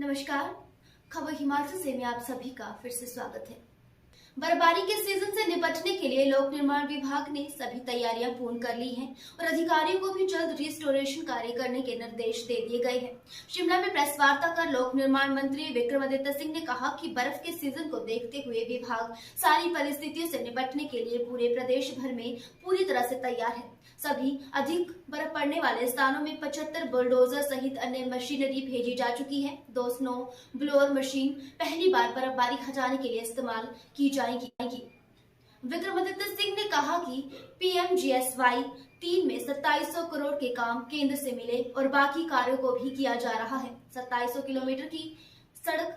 नमस्कार, खबर हिमाचल से में आप सभी का फिर से स्वागत है। बर्फबारी के सीजन से निपटने के लिए लोक निर्माण विभाग ने सभी तैयारियां पूर्ण कर ली हैं और अधिकारियों को भी जल्द रिस्टोरेशन कार्य करने के निर्देश दे दिए गए हैं। शिमला में प्रेस वार्ता कर लोक निर्माण मंत्री विक्रमादित्य सिंह ने कहा कि बर्फ के सीजन को देखते हुए विभाग सारी परिस्थितियों से निपटने के लिए पूरे प्रदेश भर में पूरी तरह से तैयार है। सभी अधिक बर्फ पड़ने वाले स्थानों में 75 बुलडोजर सहित अन्य मशीनरी भेजी जा चुकी है। 2 स्नो ब्लोअर मशीन पहली बार बर्फबारी हटाने के लिए इस्तेमाल की जाएगी। विक्रमादित्य सिंह ने कहा कि PMGSY 3 में 2700 करोड़ के काम केंद्र से मिले और बाकी कार्यों को भी किया जा रहा है। 2700 किलोमीटर की सड़क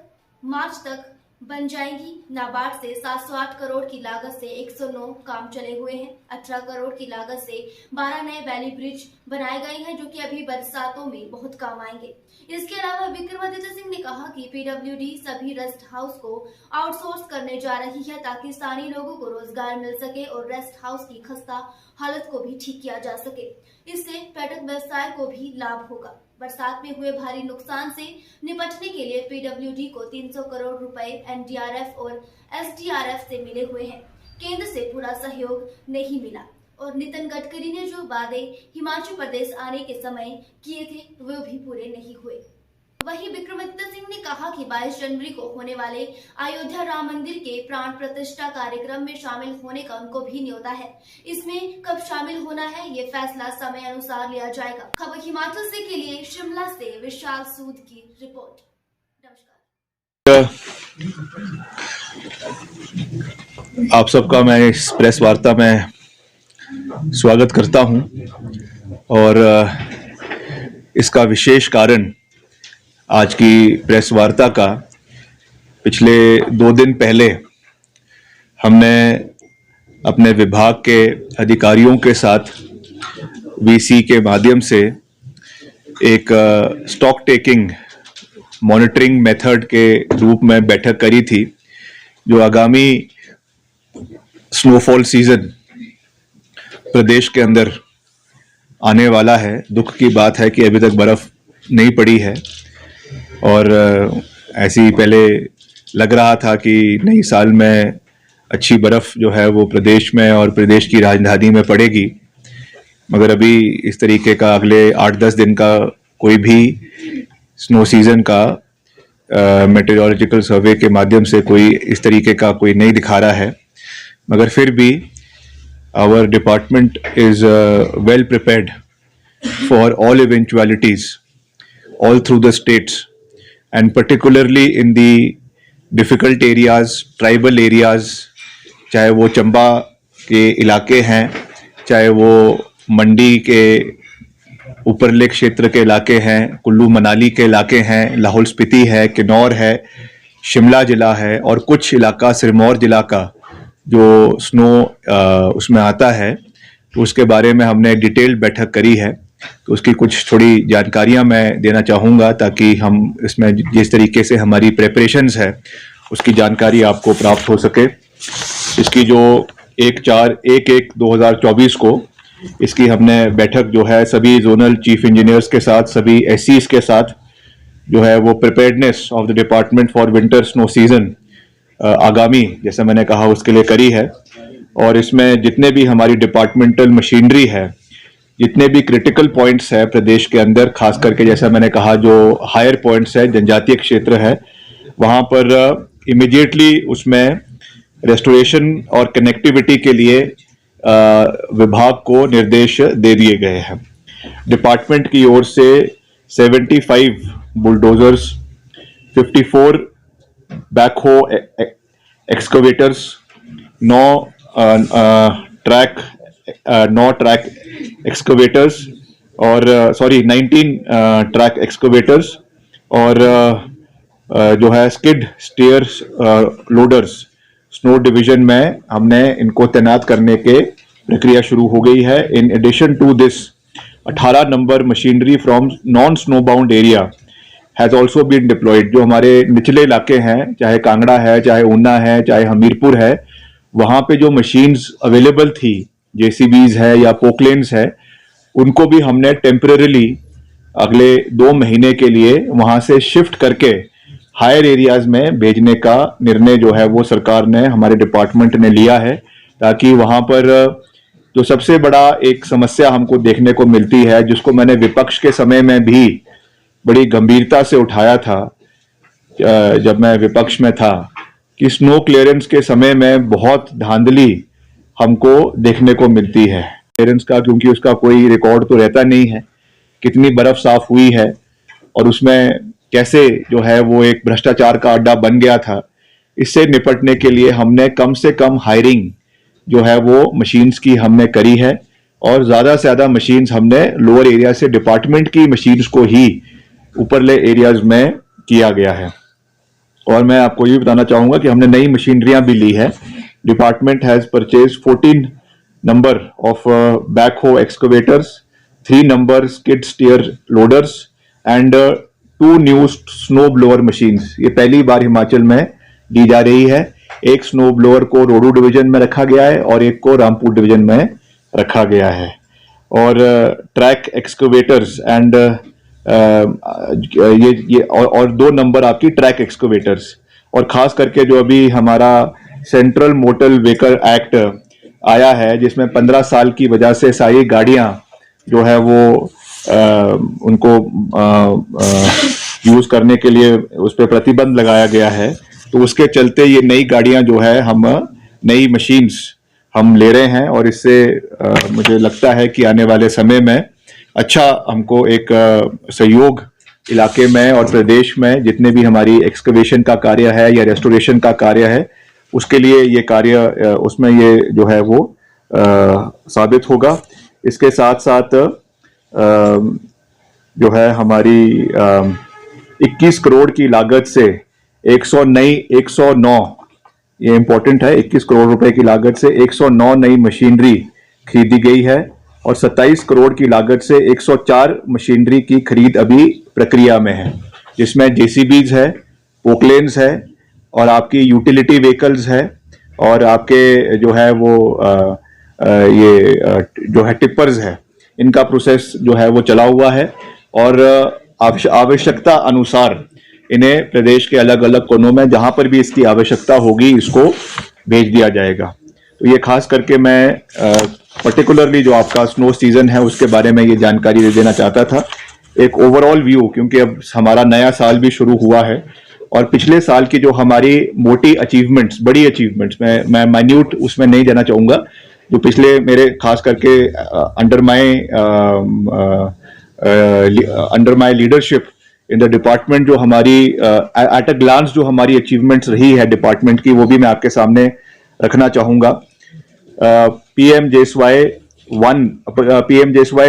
मार्च तक बन जाएगी। नाबार्ड से 708 करोड़ की लागत से 109 काम चले हुए हैं। 18 करोड़ की लागत से 12 नए वैली ब्रिज बनाए गए हैं जो कि अभी बरसातों में बहुत काम आएंगे। इसके अलावा विक्रमादित्य सिंह ने कहा कि PWD सभी रेस्ट हाउस को आउटसोर्स करने जा रही है ताकि स्थानीय लोगों को रोजगार मिल सके और रेस्ट हाउस की खस्ता हालत को भी ठीक किया जा सके। इससे पर्यटक व्यवसाय को भी लाभ होगा। बरसात में हुए भारी नुकसान से निपटने के लिए PWD को 300 करोड़ रुपए NDRF और SDRF से मिले हुए हैं। केंद्र से पूरा सहयोग नहीं मिला और नितिन गडकरी ने जो वादे हिमाचल प्रदेश आने के समय किए थे वो भी पूरे नहीं हुए। वहीं विक्रमादित्य सिंह ने कहा कि 22 जनवरी को होने वाले अयोध्या राम मंदिर के प्राण प्रतिष्ठा कार्यक्रम में शामिल होने का उनको भी न्योता है। इसमें कब शामिल होना है ये फैसला समय अनुसार लिया जाएगा। खबर हिमाचल से के लिए शिमला से विशाल सूद की रिपोर्ट। नमस्कार। आप सबका मैं इस प्रेस वार्ता में स्वागत करता हूं और इसका विशेष कारण आज की प्रेस वार्ता का पिछले 2 दिन पहले हमने अपने विभाग के अधिकारियों के साथ VC के माध्यम से एक स्टॉक टेकिंग मॉनिटरिंग मेथड के रूप में बैठक करी थी जो आगामी स्नोफॉल सीजन प्रदेश के अंदर आने वाला है। दुख की बात है कि अभी तक बर्फ नहीं पड़ी है और ऐसे ही पहले लग रहा था कि नई साल में अच्छी बर्फ जो है वो प्रदेश में और प्रदेश की राजधानी में पड़ेगी, मगर अभी इस तरीके का अगले 8-10 दिन का कोई भी स्नो सीजन का मेटेरोलॉजिकल सर्वे के माध्यम से कोई इस तरीके का कोई नहीं दिखा रहा है। मगर फिर भी our department is well prepared for all eventualities all through the states and particularly in the difficult areas, tribal areas, चाहे वो चंबा के इलाके हैं, चाहे वो मंडी के ऊपरले क्षेत्र के इलाके हैं, कुल्लू मनाली के इलाके हैं, लाहौल स्पीति है, किन्नौर है, शिमला जिला है और कुछ इलाका सिरमौर जिला का जो स्नो उसमें आता है, तो उसके बारे में हमने डिटेल्ड बैठक करी है। तो उसकी कुछ थोड़ी जानकारियां मैं देना चाहूँगा ताकि हम इसमें जिस तरीके से हमारी प्रेपरेशंस है उसकी जानकारी आपको प्राप्त हो सके। इसकी जो 1/4/1/1/2024 को इसकी हमने बैठक जो है सभी जोनल चीफ इंजीनियर्स के साथ, सभी SCs के साथ जो है वो preparedness of the department for winter snow season आगामी जैसे मैंने कहा उसके लिए करी है। और इसमें जितने भी हमारी डिपार्टमेंटल मशीनरी है, जितने भी क्रिटिकल पॉइंट्स है प्रदेश के अंदर, खास करके जैसा मैंने कहा जो हायर पॉइंट्स है, जनजातीय क्षेत्र है, वहाँ पर इमीडिएटली उसमें रेस्टोरेशन और कनेक्टिविटी के लिए विभाग को निर्देश दे दिए गए हैं। डिपार्टमेंट की ओर से 75 बुलडोजर्स, 54 बैकहो एक्सकवेटर्स, 9 ट्रैक एक्सकवेटर्स और 19 ट्रैक एक्सकवेटर्स और जो है skid stairs loaders snow division में हमने इनको तैनात करने के प्रक्रिया शुरू हो गई है। In addition to this 18 number machinery from non snow bound area has also been deployed. जो हमारे निचले इलाके हैं, चाहे कांगड़ा है, चाहे ऊना है, चाहे हमीरपुर है, वहाँ पे जो मशीन्स अवेलेबल थी, JCBs है या पोकलेन्स है, उनको भी हमने टेम्परेरीली अगले 2 महीने के लिए वहाँ से शिफ्ट करके हायर एरियाज में भेजने का निर्णय जो है वो सरकार ने, हमारे डिपार्टमेंट ने लिया है, ताकि वहां पर जो सबसे बड़ा एक समस्या हमको देखने को मिलती है, जिसको मैंने विपक्ष के समय में भी बड़ी गंभीरता से उठाया था जब मैं विपक्ष में था, कि स्नो क्लियरेंस के समय में बहुत धांधली हमको देखने को मिलती है क्लियरेंस का, क्योंकि उसका कोई रिकॉर्ड तो रहता नहीं है, कितनी बर्फ साफ हुई है और उसमें कैसे जो है वो एक भ्रष्टाचार का अड्डा बन गया था। इससे निपटने के लिए हमने कम से कम हायरिंग जो है वो मशीन्स की हमने करी है, और ज्यादा से ज्यादा मशीन्स हमने लोअर एरिया से डिपार्टमेंट की मशीन्स को ही ऊपरले एरियाज में किया गया है। और मैं आपको ये बताना चाहूंगा कि हमने नई मशीनरियां भी ली है। Department has purchase 14 number of backhoe excavators, 3 number skid steer loaders and 2 new snow blower machines. ये पहली बार हिमाचल में दी जा रही है। एक स्नो ब्लोअर को रोडू डिवीजन में रखा गया है और एक को रामपुर डिवीजन में रखा गया है। और ट्रैक एक्सकवेटर्स एंड ये और 2 नंबर आपकी ट्रैक एक्सकवेटर्स। और खास करके जो अभी हमारा सेंट्रल मोटर व्हीकल एक्ट आया है, जिसमें 15 साल की वजह से सारी गाड़ियां जो है वो उनको यूज करने के लिए उस पर प्रतिबंध लगाया गया है। तो उसके चलते ये नई गाड़ियां जो है, हम नई मशीन्स हम ले रहे हैं, और इससे मुझे लगता है कि आने वाले समय में अच्छा हमको एक सहयोग इलाके में और प्रदेश में जितने भी हमारी एक्सकवेशन का कार्य है या रेस्टोरेशन का कार्य है, उसके लिए ये कार्य उसमें ये जो है वो साबित होगा। इसके साथ साथ जो है हमारी 21 करोड़ की लागत से 109, ये इंपॉर्टेंट है, 21 करोड़ रुपए की लागत से 109 नई मशीनरी खरीदी गई है, और 27 करोड़ की लागत से 104 मशीनरी की खरीद अभी प्रक्रिया में है, जिसमें जेसीबीज है, पोकलेन्स है, और आपकी यूटिलिटी व्हीकल्स है, और आपके जो है वो ये जो है टिपर्स है। इनका प्रोसेस जो है वो चला हुआ है, और आवश्यकता अनुसार इन्हें प्रदेश के अलग अलग कोनों में जहां पर भी इसकी आवश्यकता होगी इसको भेज दिया जाएगा। तो ये खास करके मैं पर्टिकुलरली जो आपका स्नो सीजन है उसके बारे में ये जानकारी दे देना चाहता था, एक ओवरऑल व्यू, क्योंकि अब हमारा नया साल भी शुरू हुआ है, और पिछले साल की जो हमारी मोटी अचीवमेंट्स, बड़ी अचीवमेंट्स, मैं माइन्यूट उसमें नहीं जाना चाहूंगा, जो पिछले मेरे खास करके under my leadership in the department जो हमारी एट अ ग्लांस जो हमारी अचीवमेंट्स रही है डिपार्टमेंट की, वो भी मैं आपके सामने रखना चाहूंगा। PMJSY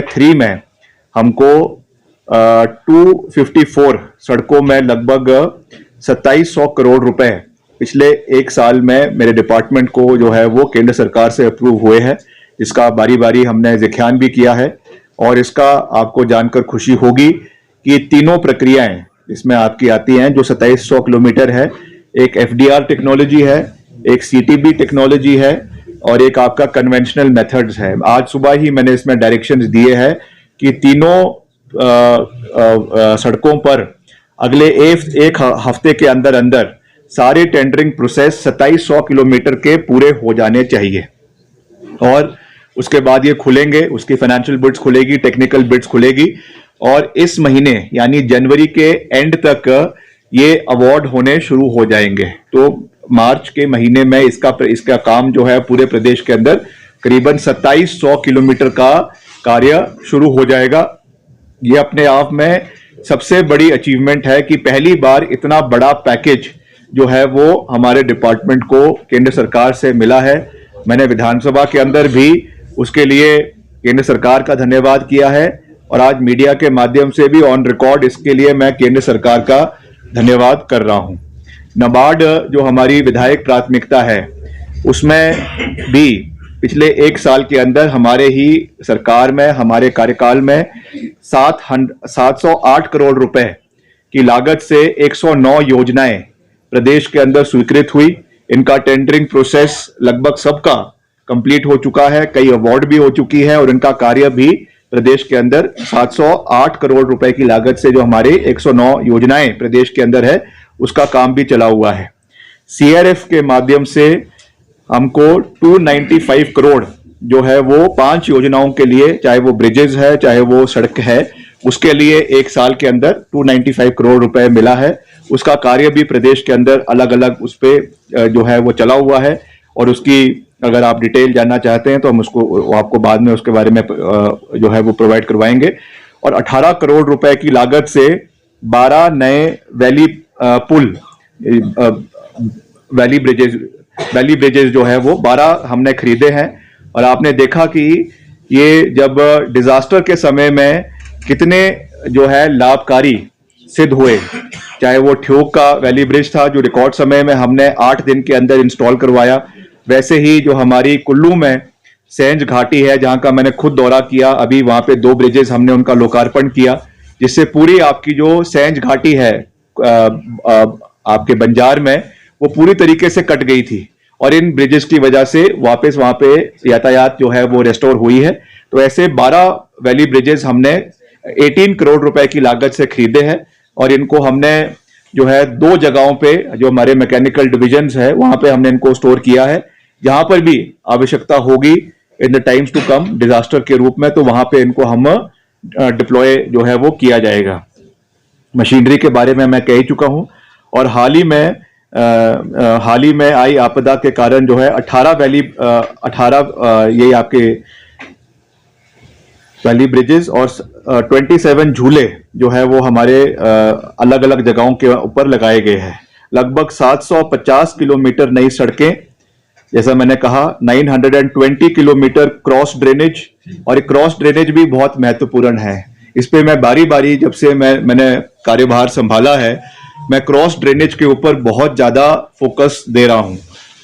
3 में हमको 254 सड़कों में लगभग 2700 करोड़ रुपए पिछले एक साल में मेरे डिपार्टमेंट को जो है वो केंद्र सरकार से अप्रूव हुए हैं, जिसका बारी बारी हमने जिक्र भी किया है। और इसका आपको जानकर खुशी होगी कि तीनों प्रक्रियाएं इसमें आपकी आती हैं, जो 2700 किलोमीटर है, एक FDR टेक्नोलॉजी है, एक CTB टेक्नोलॉजी है, और एक आपका कन्वेंशनल मेथड्स है। आज सुबह ही मैंने इसमें डायरेक्शंस दिए हैं कि तीनों सड़कों पर अगले एक हफ्ते के अंदर अंदर सारे टेंडरिंग प्रोसेस 2700 किलोमीटर के पूरे हो जाने चाहिए, और उसके बाद ये खुलेंगे, उसकी फाइनेंशियल बिड्स खुलेगी, टेक्निकल बिड्स खुलेगी, और इस महीने यानी जनवरी के एंड तक ये अवार्ड होने शुरू हो जाएंगे। तो मार्च के महीने में इसका काम जो है पूरे प्रदेश के अंदर करीबन 2700 किलोमीटर का कार्य शुरू हो जाएगा। ये अपने आप में सबसे बड़ी अचीवमेंट है कि पहली बार इतना बड़ा पैकेज जो है वो हमारे डिपार्टमेंट को केंद्र सरकार से मिला है। मैंने विधानसभा के अंदर भी उसके लिए केंद्र सरकार का धन्यवाद किया है, और आज मीडिया के माध्यम से भी ऑन रिकॉर्ड इसके लिए मैं केंद्र सरकार का धन्यवाद कर रहा हूं। नाबार्ड जो हमारी विधायक प्राथमिकता है, उसमें भी पिछले एक साल के अंदर हमारे ही सरकार में, हमारे कार्यकाल में 708 करोड़ रुपए की लागत से 109 योजनाएं प्रदेश के अंदर स्वीकृत हुई। इनका टेंडरिंग प्रोसेस लगभग सबका कंप्लीट हो चुका है, कई अवार्ड भी हो चुकी है, और इनका कार्य भी प्रदेश के अंदर 708 करोड़ रुपए की लागत से जो हमारे 109 योजनाएं प्रदेश के अंदर है उसका काम भी चला हुआ है। CRF के माध्यम से हमको 295 करोड़ जो है वो 5 योजनाओं के लिए, चाहे वो ब्रिजेस है चाहे वो सड़क है, उसके लिए एक साल के अंदर 295 करोड़ रुपए मिला है। उसका कार्य भी प्रदेश के अंदर अलग अलग उस पे जो है वो चला हुआ है, और उसकी अगर आप डिटेल जानना चाहते हैं तो हम उसको आपको बाद में उसके बारे में जो है वो प्रोवाइड करवाएंगे। और 18 करोड़ रुपए की लागत से 12 नए वैली पुल, वैली ब्रिजेस जो है वो 12 हमने खरीदे हैं। और आपने देखा कि ये जब डिजास्टर के समय में कितने जो है लाभकारी सिद्ध हुए। चाहे वो ठियोग का वैली ब्रिज था जो रिकॉर्ड समय में हमने 8 दिन के अंदर इंस्टॉल करवाया, वैसे ही जो हमारी कुल्लू में सेंज घाटी है जहां का मैंने खुद दौरा किया, अभी वहां पे 2 ब्रिजेस हमने उनका लोकार्पण किया, जिससे पूरी आपकी जो सेंज घाटी है आपके बंजार में, वो पूरी तरीके से कट गई थी, और इन ब्रिजेस की वजह से वापस वहां पे यातायात जो है वो रेस्टोर हुई है। तो ऐसे 12 वैली ब्रिजेस हमने 18 करोड़ रुपए की लागत से खरीदे हैं, और इनको हमने जो है 2 जगहों पे जो हमारे मैकेनिकल डिविजन्स है वहां पे हमने इनको स्टोर किया है। जहां पर भी आवश्यकता होगी in the times to come disaster के रूप में, तो वहां पे इनको हम डिप्लॉय जो है वो किया जाएगा। मशीनरी के बारे में मैं कह ही चुका हूं। और हाल ही में आई आपदा के कारण जो है 18 ये आपके वैली ब्रिजेस और 27 झूले जो है वो हमारे अलग अलग जगहों के ऊपर लगाए गए हैं। लगभग 750 किलोमीटर नई सड़कें, जैसा मैंने कहा 920 किलोमीटर क्रॉस ड्रेनेज, और क्रॉस ड्रेनेज भी बहुत महत्वपूर्ण है। इस पे मैं बारी बारी जब से मैंने कार्यभार संभाला है, मैं क्रॉस ड्रेनेज के ऊपर बहुत ज्यादा फोकस दे रहा हूं,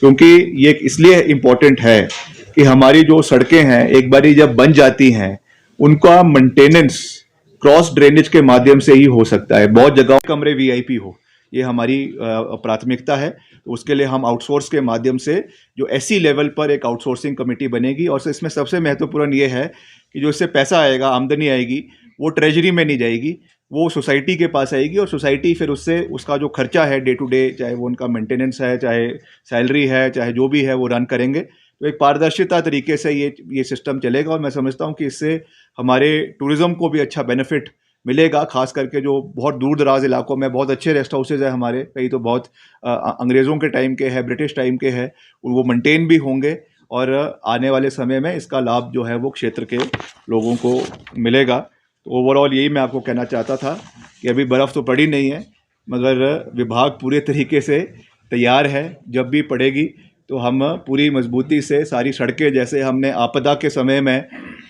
क्योंकि ये इसलिए इंपॉर्टेंट है कि हमारी जो सड़कें हैं एक बारी जब बन जाती हैं, उनका मेंटेनेंस क्रॉस ड्रेनेज के माध्यम से ही हो सकता है। बहुत जगह कमरे VIP हो, ये हमारी प्राथमिकता है। तो उसके लिए हम आउटसोर्स के माध्यम से जो SC लेवल पर एक आउटसोर्सिंग कमेटी बनेगी, और इसमें सबसे महत्वपूर्ण ये है कि जो इससे पैसा आएगा, आमदनी आएगी, वो ट्रेजरी में नहीं जाएगी, वो सोसाइटी के पास आएगी, और सोसाइटी फिर उससे उसका जो खर्चा है डे टू डे, चाहे वो उनका मेंटेनेंस है, चाहे सैलरी है, चाहे जो भी है, वो रन करेंगे। तो एक पारदर्शिता तरीके से ये सिस्टम चलेगा, और मैं समझता हूँ कि इससे हमारे टूरिज्म को भी अच्छा बेनिफिट मिलेगा। खास करके जो बहुत दूर दराज इलाकों में बहुत अच्छे रेस्ट हाउसेज है हमारे, कई तो बहुत अंग्रेज़ों के टाइम के हैं, ब्रिटिश टाइम के हैं, वो मेंटेन भी होंगे, और आने वाले समय में इसका लाभ जो है वो क्षेत्र के लोगों को मिलेगा। तो ओवरऑल यही मैं आपको कहना चाहता था कि अभी बर्फ़ तो पड़ी नहीं है, मगर विभाग पूरे तरीके से तैयार है। जब भी पड़ेगी तो हम पूरी मजबूती से सारी सड़कें, जैसे हमने आपदा के समय में,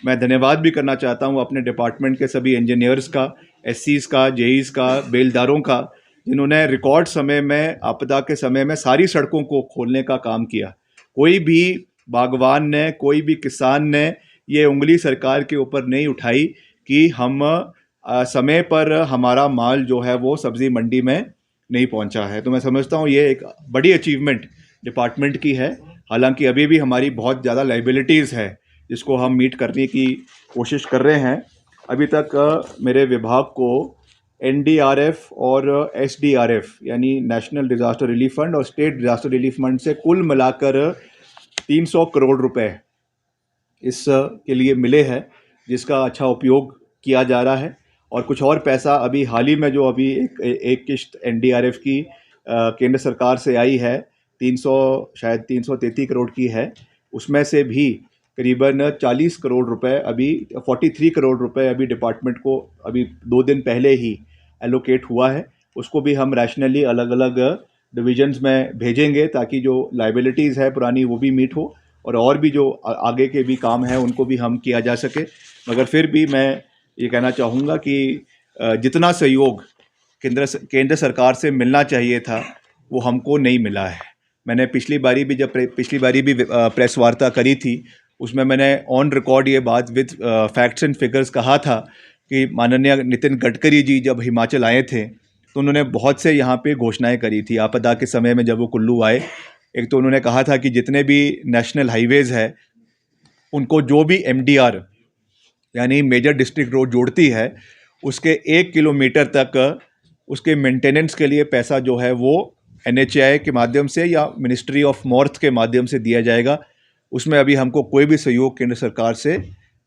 मैं धन्यवाद भी करना चाहता हूँ अपने डिपार्टमेंट के सभी इंजीनियर्स का, SCs का, JEs का, बेलदारों का, जिन्होंने रिकॉर्ड समय में, आपदा के समय में सारी सड़कों को खोलने का काम किया। कोई भी बागवान ने, कोई भी किसान ने ये उंगली सरकार के ऊपर नहीं उठाई कि हम समय पर हमारा माल जो है वो सब्जी मंडी में नहीं पहुंचा है। तो मैं समझता हूँ ये एक बड़ी अचीवमेंट डिपार्टमेंट की है। हालांकि अभी भी हमारी बहुत ज़्यादा लाइबिलिटीज़ है जिसको हम मीट करने की कोशिश कर रहे हैं। अभी तक मेरे विभाग को NDRF और SDRF यानी नेशनल डिज़ास्टर रिलीफ फंड और स्टेट डिज़ास्टर रिलीफ फंड से कुल मिलाकर 300 करोड़ रुपए इस के लिए मिले हैं, जिसका अच्छा उपयोग किया जा रहा है। और कुछ और पैसा अभी हाल ही में जो अभी एक किश्त NDRF की केंद्र सरकार से आई है, 333 करोड़ की है, उसमें से भी करीबन 40 करोड़ रुपए अभी 43 करोड़ रुपए अभी डिपार्टमेंट को अभी 2 दिन पहले ही एलोकेट हुआ है। उसको भी हम रैशनली अलग अलग डिविजन्स में भेजेंगे ताकि जो लाइबिलिटीज़ है पुरानी वो भी मीट हो, और भी जो आगे के भी काम हैं उनको भी हम किया जा सके। मगर फिर भी मैं ये कहना चाहूँगा कि जितना सहयोग केंद्र सरकार से मिलना चाहिए था वो हमको नहीं मिला है। मैंने पिछली बारी भी प्रेस वार्ता करी थी, उसमें मैंने ऑन रिकॉर्ड ये बात विद फैक्ट्स एंड फिगर्स कहा था कि माननीय नितिन गडकरी जी जब हिमाचल आए थे तो उन्होंने बहुत से यहाँ पे घोषणाएं करी थी आपदा के समय में। जब वो कुल्लू आए, एक तो उन्होंने कहा था कि जितने भी नेशनल हाईवेज़ है उनको जो भी MDR यानी मेजर डिस्ट्रिक्ट रोड जोड़ती है उसके 1 किलोमीटर तक उसके मेंटेनेंस के लिए पैसा जो है वो NHAI के माध्यम से या मिनिस्ट्री ऑफ मॉर्थ के माध्यम से दिया जाएगा। उसमें अभी हमको कोई भी सहयोग केंद्र सरकार से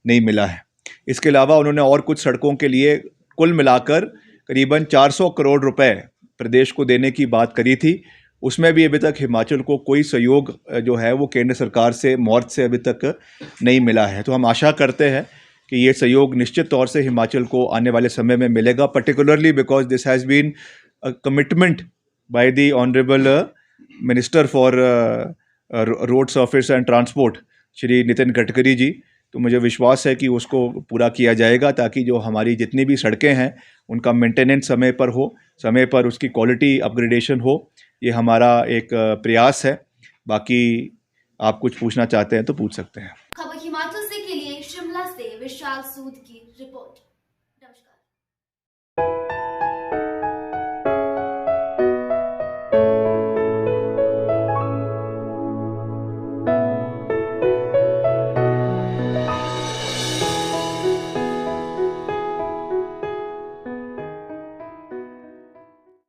नहीं मिला है। इसके अलावा उन्होंने और कुछ सड़कों के लिए कुल मिलाकर करीबन 400 करोड़ रुपए प्रदेश को देने की बात करी थी। उसमें भी अभी तक हिमाचल को कोई सहयोग जो है वो केंद्र सरकार से मॉर्थ से अभी तक नहीं मिला है। तो हम आशा करते हैं कि ये सहयोग निश्चित तौर से हिमाचल को आने वाले समय में मिलेगा, particularly because this has been a commitment by the honourable minister for road surface and transport Shri Nitin Gadkari ji. तो मुझे विश्वास है कि उसको पूरा किया जाएगा ताकि जो हमारी जितनी भी सड़कें हैं उनका मेंटेनेंस समय पर हो, समय पर उसकी क्वालिटी अपग्रेडेशन हो। ये हमारा एक प्रयास है। बाकी आप कुछ पूछना चाहते हैं तो पूछ सकते हैं। खबर हिमाचल से के लिए शिमला से विशाल सूद की रिपोर्ट।